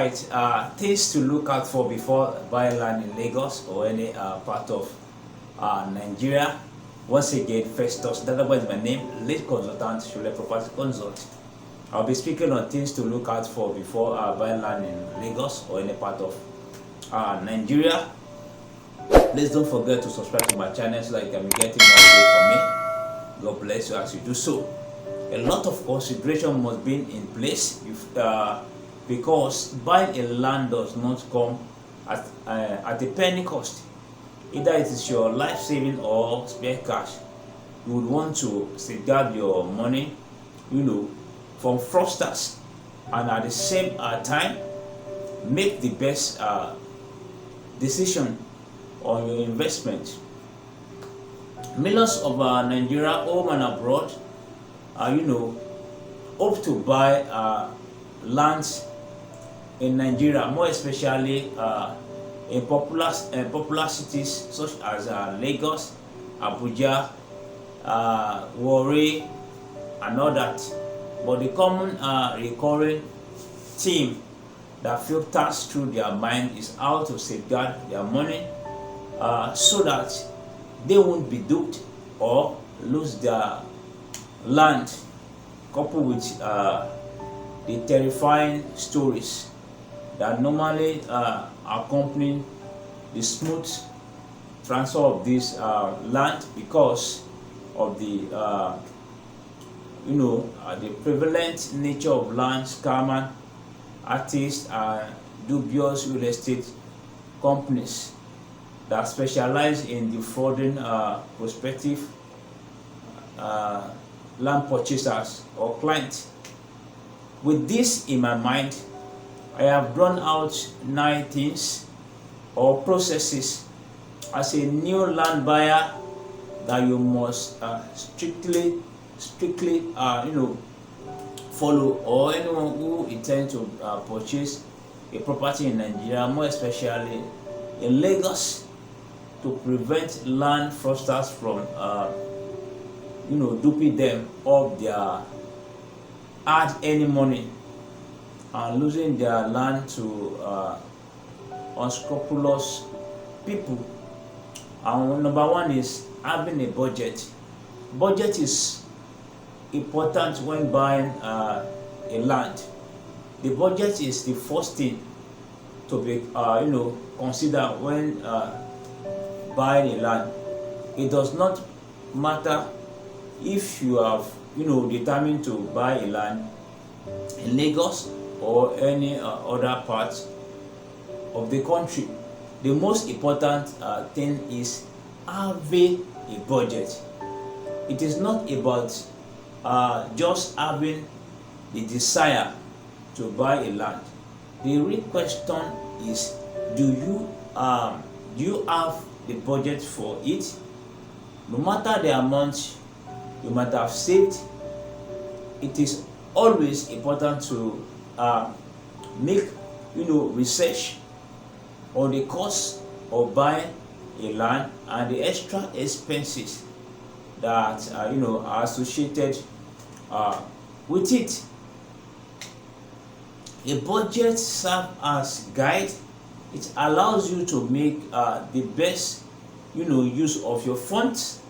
Right, things to look out for before buying land in Lagos or any part of Nigeria. Once again, Festus, that is my name, lead consultant, Shule Property Consult. I'll be speaking on things to look out for before buying land in Lagos or any part of Nigeria. Please don't forget to subscribe to my channel so that you can be getting more updates from me. God bless you as you do so. A lot of consideration must be in place because buying a land does not come at a penny cost. Either it is your life saving or spare cash. You would want to safeguard your money, from fraudsters, and at the same time make the best decision on your investment. Millions of Nigeria, home and abroad, hope to buy lands in Nigeria, more especially in popular cities such as Lagos, Abuja, Warri, and all that. But the common recurring theme that filters through their mind is how to safeguard their money so that they won't be duped or lose their land, coupled with the terrifying stories that normally accompany the smooth transfer of this land because of the the prevalent nature of land scammer artists and dubious real estate companies that specialize in defrauding prospective land purchasers or clients. With this in my mind, I have drawn out 9 things or processes as a new land buyer that you must strictly follow, or anyone who intends to purchase a property in Nigeria, more especially in Lagos, to prevent land fraudsters from duping them of their hard any money and losing their land to unscrupulous people. And number 1 is having a budget. Budget is important when buying a land. The budget is the first thing to be considered when buying a land. It does not matter if you have determined to buy a land in Lagos or any other part of the country. The most important thing is having a budget. It is not about just having the desire to buy a land. The real question is, do you have the budget for it? No matter the amount you might have saved, it is always important to make research on the cost of buying a land and the extra expenses that are associated with it. A budget serves as guide. It allows you to make the best use of your funds.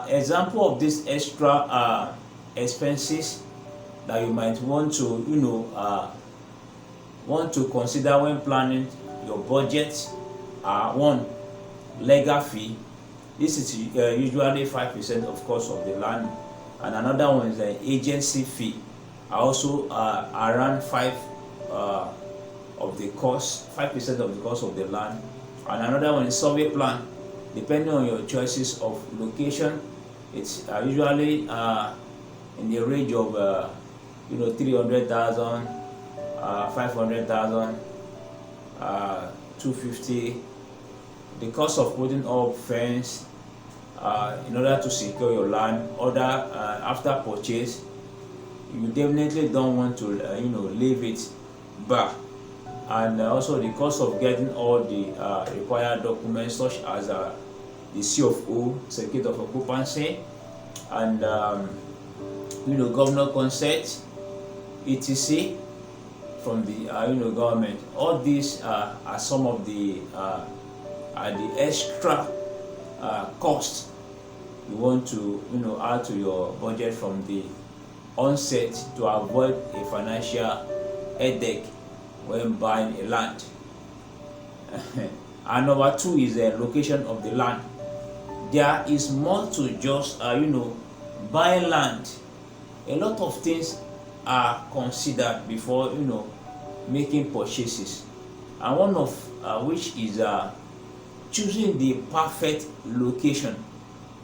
Example of this extra expenses that you might want to consider when planning your budget are: 1, legal fee. This is usually 5% of cost of the land, and another one is the agency fee, also around 5% of the cost of the land, and another one is survey plan. Depending on your choices of location, it's usually in the range of 300,000, 500,000, 250. The cost of putting up fence in order to secure your land, after purchase, you definitely don't want to leave it back. And also the cost of getting all the required documents such as the CFO, certificate of occupancy, and governor consent, etc. from the government. All these are some of the extra costs you want to add to your budget from the onset to avoid a financial headache when buying a land. And number two is the location of the land. There is more to just buying land. A lot of things are considered before making purchases, and one of which is choosing the perfect location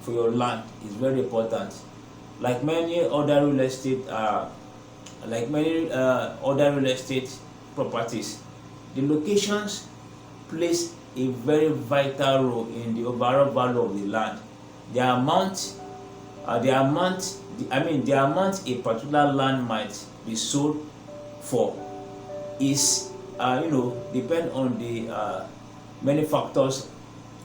for your land is very important. Like many other real estate properties, the locations plays a very vital role in the overall value of the land. The amount a particular land might be sold for is depend on the many factors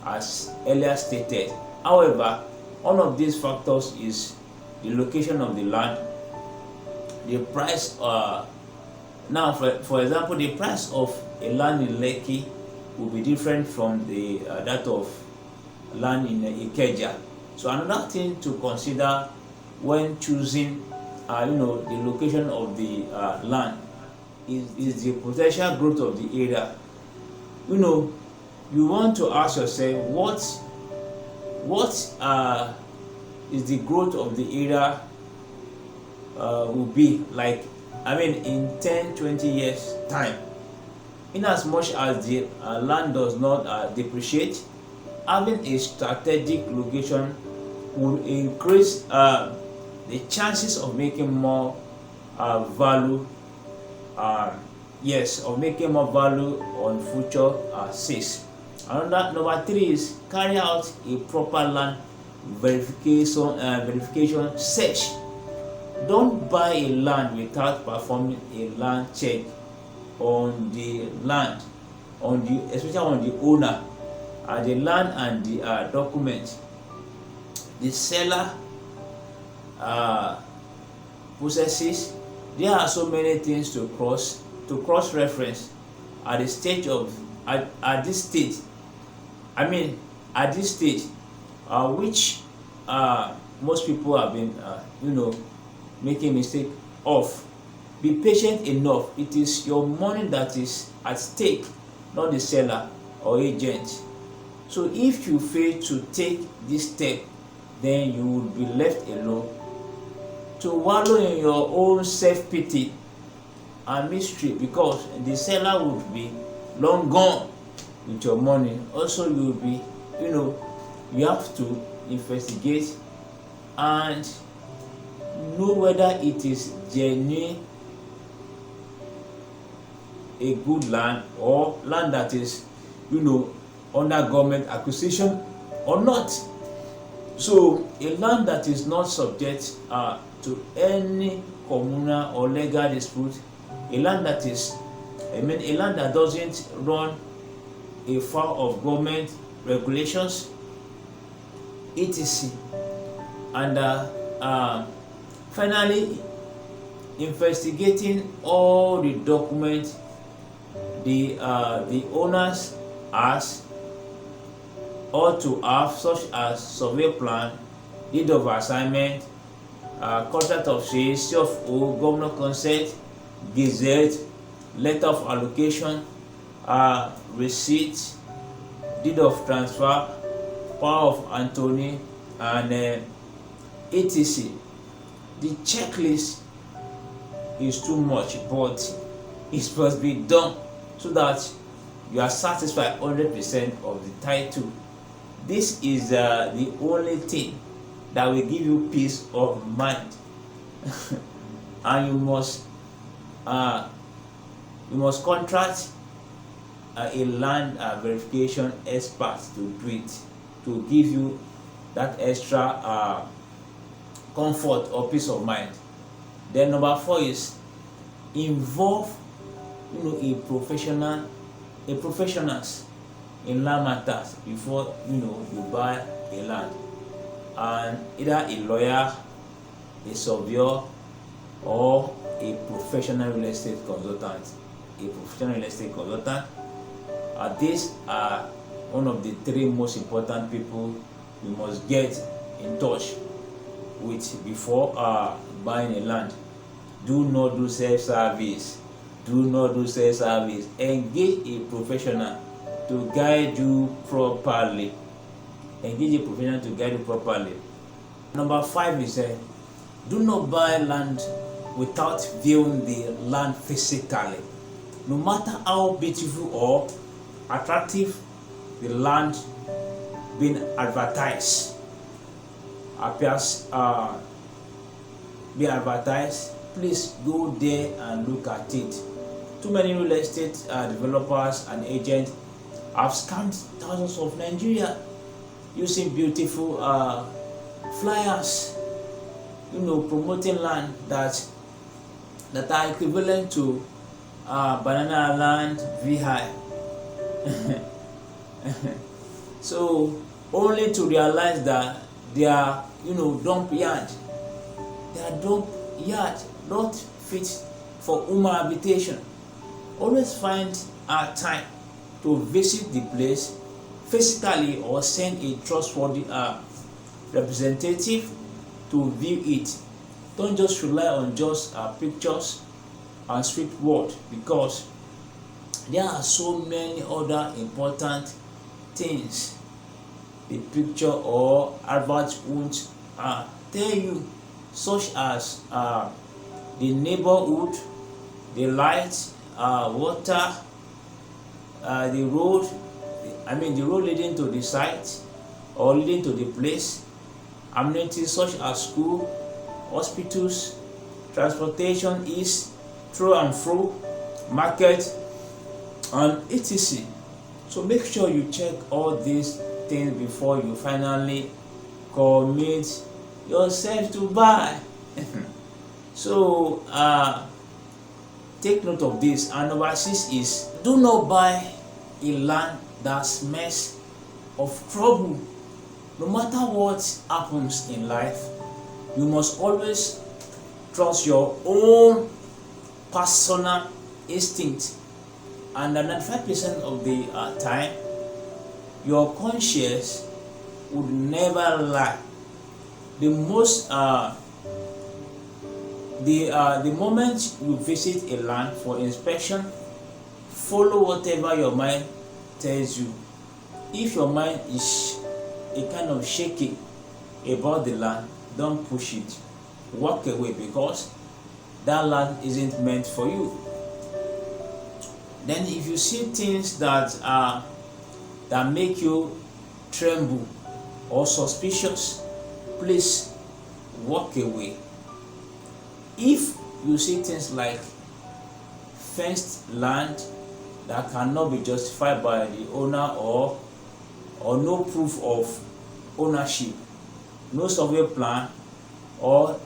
as earlier stated. However, one of these factors is the location of the land, the price. Now, for example, the price of a land in Lekki will be different from the that of land in Ikeja. So another thing to consider when choosing the location of the land is the potential growth of the area. You want to ask yourself what is the growth of the area will be like, in 10-20 years time. In as much as the land does not depreciate, having a strategic location will increase the chances of making more value on future sales. Number three is carry out a proper land verification search. Don't buy a land without performing a land check on the land, especially on the owner, the land and the document the seller possesses. There are so many things to cross reference at this stage, which most people have been making mistake of. Be patient enough. It is your money that is at stake, not the seller or agent. So if you fail to take this step, then you will be left alone to wallow in your own self-pity and mystery, because the seller would be long gone with your money. Also, you will be, you have to investigate and know whether it is genuine, a good land, or land that is under government acquisition or not. So a land that is not subject to any communal or legal dispute, a land that doesn't run afoul of government regulations, etc. And finally, investigating all the documents the owners ought to have, such as survey plan, deed of assignment, contract of sale, CFO, governor consent, gazette, letter of allocation, receipt, deed of transfer, power of attorney, and etc. The checklist is too much, but it must be done so that you are satisfied 100% of the title. This is the only thing that will give you peace of mind. And you must contract a land verification expert to do it, to give you that extra comfort or peace of mind. Then number 4 is involve professionals in land matters before you buy a land, and either a lawyer, a surveyor, or a professional real estate consultant. a professional real estate consultant. These are one of the three most important people you must get in touch with before buying a land. Do not do self-service. Do not do self-service. Engage a professional to guide you properly. Engage a professional to guide you properly. Number 5 is do not buy land without viewing the land physically. No matter how beautiful or attractive the land being advertised appears be advertised, please go there and look at it. Too many real estate developers and agents have scammed thousands of Nigeria using beautiful flyers, promoting land that are equivalent to banana land VI. So only to realize that they are dump yard. They are dump yard, not fit for human habitation. Always find time to visit the place physically or send a trustworthy representative to view it. Don't just rely on just pictures and sweet word, because there are so many other important things the picture or advert won't tell you, such as the neighborhood, the light, water, the road, the road leading to the site or leading to the place, amenities such as school, hospitals, transportation is through and through, market, and etc. So make sure you check all these things before you finally commit yourself to buy. So take note of this. And number 6 is do not buy a land that smells of trouble. No matter what happens in life, you must always trust your own personal instinct, and 95% of the time your conscience would never lie. The moment you visit a land for inspection, follow whatever your mind tells you. If your mind is a kind of shaky about the land, don't push it. Walk away, because that land isn't meant for you. Then if you see things that make you tremble or suspicious, please walk away. If you see things like fenced land that cannot be justified by the owner, or no proof of ownership, no survey plan or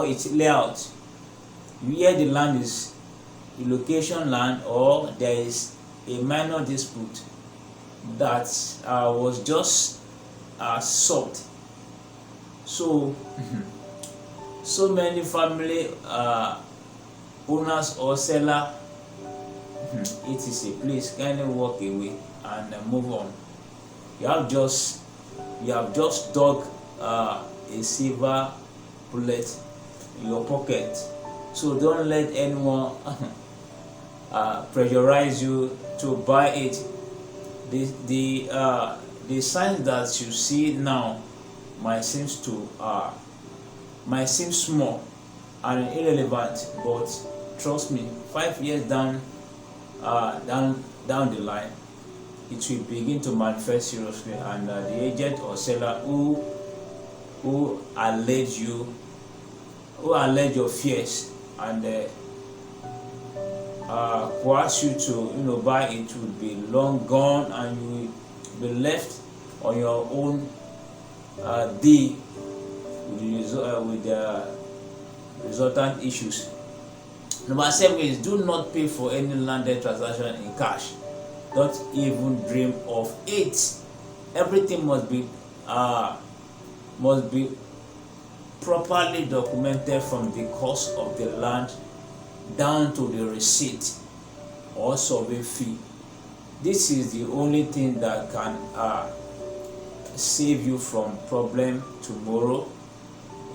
its layout, you hear the land is a location land, or there is a minor dispute that was just solved. So many family owners or seller etc. Please kindly walk away and move on. You have just dug a silver bullet in your pocket. So don't let anyone pressurize you to buy it. The signs that you see now might seem small and irrelevant, but trust me, 5 years down the line, it will begin to manifest seriously, and the agent or seller who allege your fears and coerce you to buy it will be long gone, and you will be left on your own day with the resultant issues. Number 7 is do not pay for any landed transaction in cash. Don't even dream of it. Everything must be properly documented, from the cost of the land down to the receipt or survey fee. This is the only thing that can save you from problem tomorrow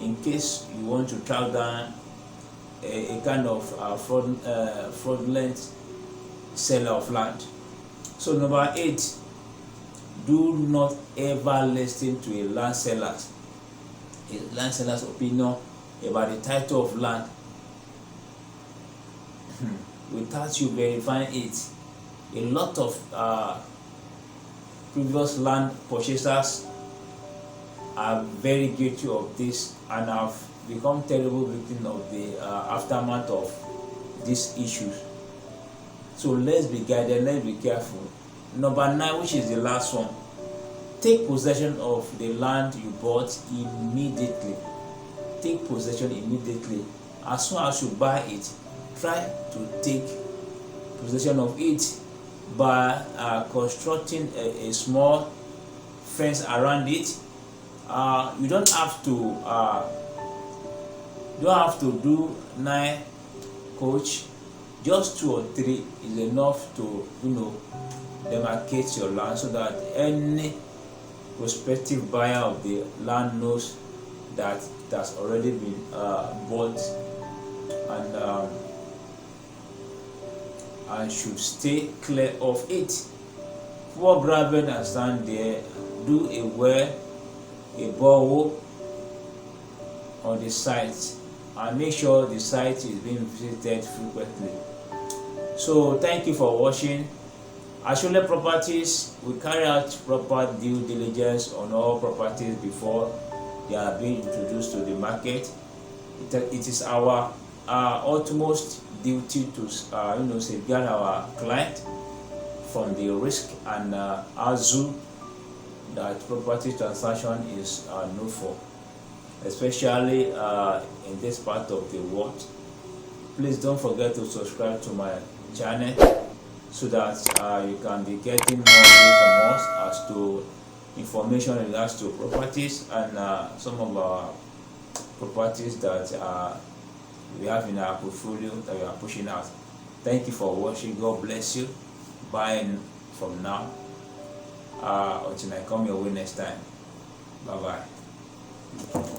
in case you want to track down a kind of fraudulent seller of land. So number 8, do not ever listen to a land seller's opinion about the title of land without you verifying it. A lot of previous land purchasers are very guilty of this and have become terrible victims of the aftermath of these issues. So let's be guided, let's be careful. Number 9, which is the last one, take possession of the land you bought immediately. Take possession immediately. As soon as you buy it, try to take possession of it by constructing a small fence around it. You don't have to do 9 coach. Just 2 or 3 is enough to demarcate your land, so that any prospective buyer of the land knows that it has already been bought and should stay clear of it. Before grabbing and stand there, do a well, a borehole on the site, and make sure the site is being visited frequently. So thank you for watching. At Shule Properties, we carry out proper due diligence on all properties before they are being introduced to the market. It is our utmost duty to safeguard our client from the risk and hassle that property transaction is known for, especially in this part of the world. Please don't forget to subscribe to my channel so that you can be getting more from us as to information in regards to properties and some of our properties that we have in our portfolio that we are pushing out. Thank you for watching. God bless you. Bye from now until I come your way next time. Bye bye.